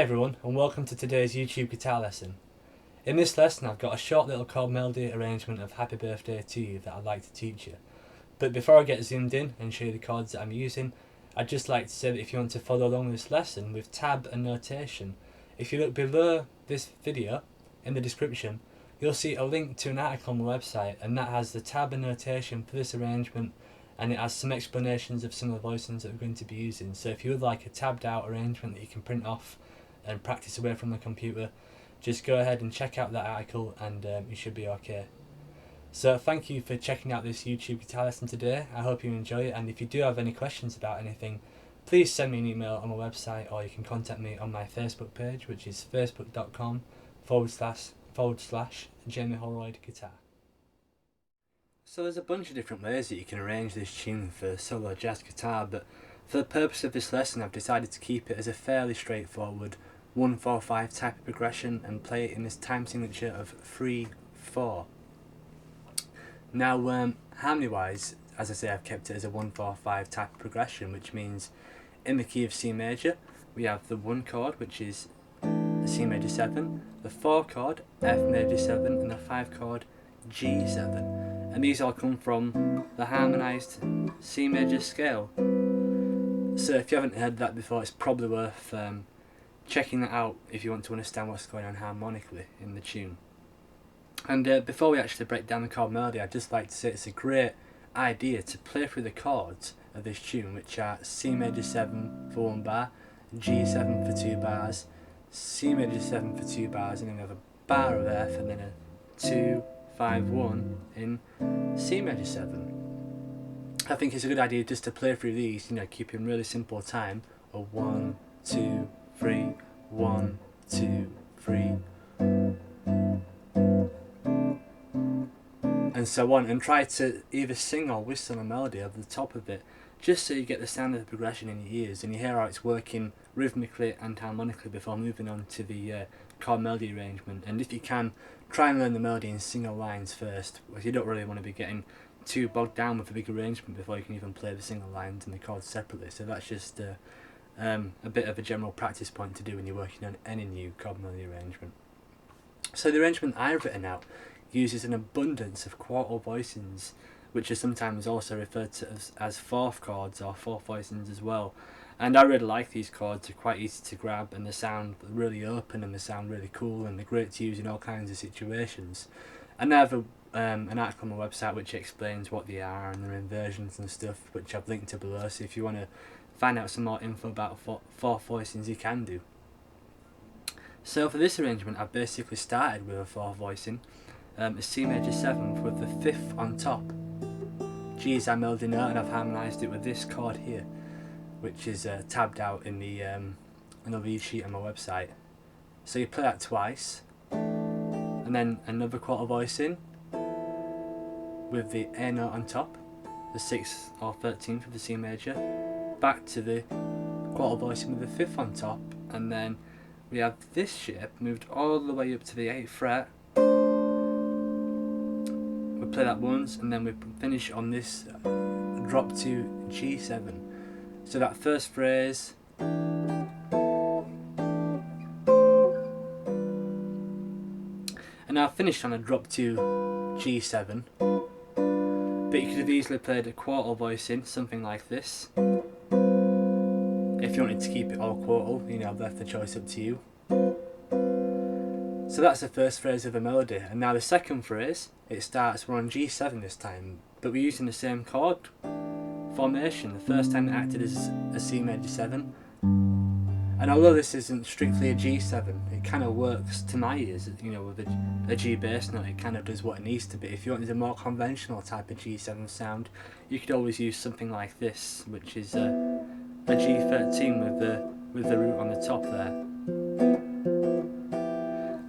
Hi everyone, and welcome to today's YouTube guitar lesson. In this lesson I've got a short little chord melody arrangement of Happy Birthday to You that I'd like to teach you. But before I get zoomed in and show you the chords that I'm using, I'd just like to say that if you want to follow along this lesson with tab and notation, if you look below this video in the description, you'll see a link to an article on my website, and that has the tab and notation for this arrangement, and it has some explanations of some of the voicings that we're going to be using. So if you would like a tabbed out arrangement that you can print off and practice away from the computer, just go ahead and check out that article and you should be okay. So thank you for checking out this YouTube guitar lesson today. I hope you enjoy it, and if you do have any questions about anything, please send me an email on my website, or you can contact me on my Facebook page, which is facebook.com/Jamie Holroyd Guitar. So there's a bunch of different ways that you can arrange this tune for solo jazz guitar, but for the purpose of this lesson I've decided to keep it as a fairly straightforward 1-4-5 type of progression and play it in this time signature of 3-4. Now harmony wise, as I say, I've kept it as a 1-4-5 type of progression, which means in the key of C major we have the 1 chord, which is C major 7, the 4 chord F major 7, and the 5 chord G7. And these all come from the harmonised C major scale. So if you haven't heard that before, it's probably worth checking that out if you want to understand what's going on harmonically in the tune. And before we actually break down the chord melody, I'd just like to say it's a great idea to play through the chords of this tune, which are C major 7 for 1 bar, G7 for 2 bars, C major 7 for 2 bars, and then we have a bar of F, and then a 2-5-1 in C major 7. I think it's a good idea just to play through these, keeping really simple time of 1, 2, 3, 1, 2, 3, and so on, and try to either sing or whistle a melody over the top of it, just so you get the sound of the progression in your ears and you hear how it's working rhythmically and harmonically before moving on to the chord melody arrangement. And if you can, try and learn the melody in single lines first, because you don't really want to be getting too bogged down with a big arrangement before you can even play the single lines and the chords separately. So that's just a bit of a general practice point to do when you're working on any new chord melody arrangement. So the arrangement I've written out uses an abundance of quartal voicings, which are sometimes also referred to as fourth chords or fourth voicings as well. And I really like these chords. They're quite easy to grab, and they sound really open, and they sound really cool, and they're great to use in all kinds of situations. And I have an article on my website which explains what they are and their inversions and stuff, which I've linked to below, so if you want to find out some more info about fourth voicings, you can do. So for this arrangement I've basically started with a fourth voicing, a C major 7th with the 5th on top. G is our melody note, and I've harmonised it with this chord here, which is tabbed out in the lead sheet on my website. So you play that twice, and then another quarter voicing with the A note on top, the 6th or 13th of the C major, back to the quarter voicing with the 5th on top, and then we have this shape moved all the way up to the 8th fret. We play that once, and then we finish on this drop to G7. So that first phrase, and now finish on a drop to G7. But you could have easily played a quartal voicing, something like this. If you wanted to keep it all quartal, I've left the choice up to you. So that's the first phrase of a melody, and now the second phrase, it starts, we're on G7 this time, but we're using the same chord formation. The first time it acted as a C major 7, and although this isn't strictly a G7, it kind of works to my ears, with a G bass note. It kind of does what it needs to be. If you wanted a more conventional type of G7 sound, you could always use something like this, which is a G13 with the root on the top there.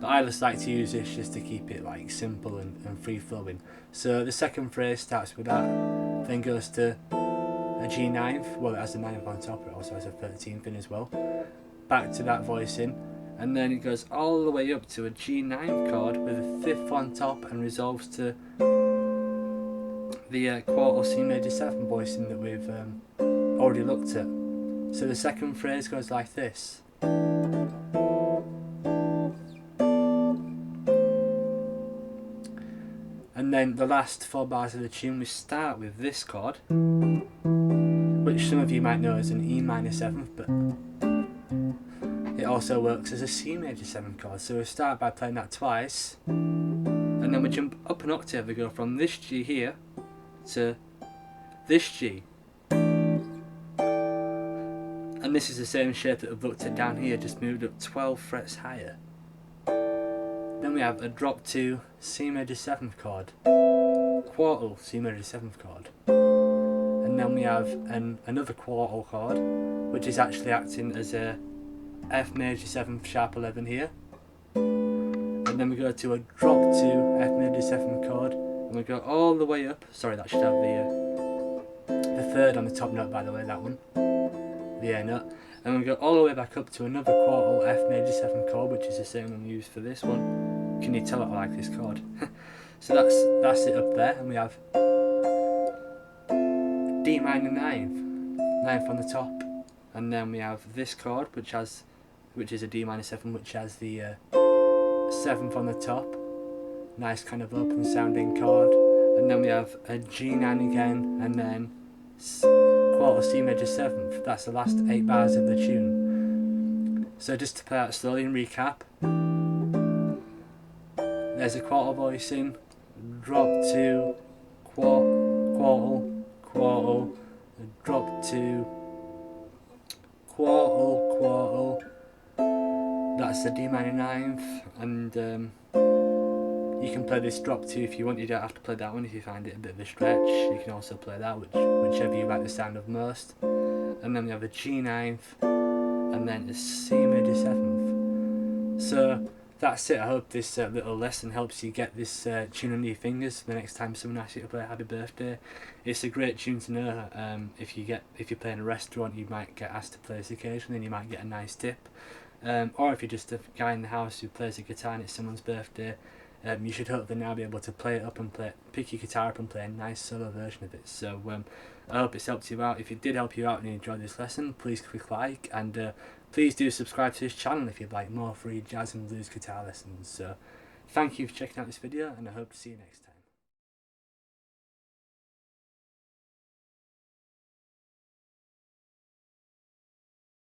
But I just like to use this just to keep it simple and free flowing. So the second phrase starts with that, then goes to a G9th, well it has a 9th on top, it also has a 13th in as well, back to that voicing, and then it goes all the way up to a G9 chord with a 5th on top, and resolves to the quartal C major 7 voicing that we've already looked at. So the second phrase goes like this. And then the last 4 bars of the tune, we start with this chord, which some of you might know as an E minor 7th, but it also works as a C major 7th chord. So we start by playing that twice, and then we jump up an octave. We go from this G here to this G. And this is the same shape that we've looked at down here, just moved up 12 frets higher. Then we have a drop to C major 7th chord, quartal C major 7th chord, and then we have another quartal chord, which is actually acting as a F major 7th sharp 11 here, and then we go to a drop to F major 7th chord, and we go all the way up. Sorry, that should have the third on the top note, by the way, that one, the A note, and we go all the way back up to another quartal F major 7th chord, which is the same one we used for this one. Can you tell I like this chord? So that's it up there, and we have D minor 9th on the top, and then we have this chord which is a D minor 7, which has the 7th on the top, nice kind of open sounding chord, and then we have a G9 again, and then quarter C major 7th. That's the last 8 bars of the tune. So just to play out slowly and recap. There's a quarter voicing, drop to quartal, quartal, drop to quartal. That's the D minor 9th, and you can play this drop to if you want. You don't have to play that one if you find it a bit of a stretch. You can also play that, whichever you like the sound of most. And then we have a G9th, and then a C major 7th. So that's it. I hope this little lesson helps you get this tune under your fingers the next time someone asks you to play Happy Birthday. It's a great tune to know. If you play in a restaurant, you might get asked to play this occasionally, and you might get a nice tip. Or if you're just a guy in the house who plays a guitar and it's someone's birthday, you should hopefully now be able to play it up and pick your guitar up and play a nice solo version of it. So I hope it's helped you out. If it did help you out and you enjoyed this lesson, please click like, and please do subscribe to this channel if you'd like more free jazz and blues guitar lessons. So thank you for checking out this video, and I hope to see you next time.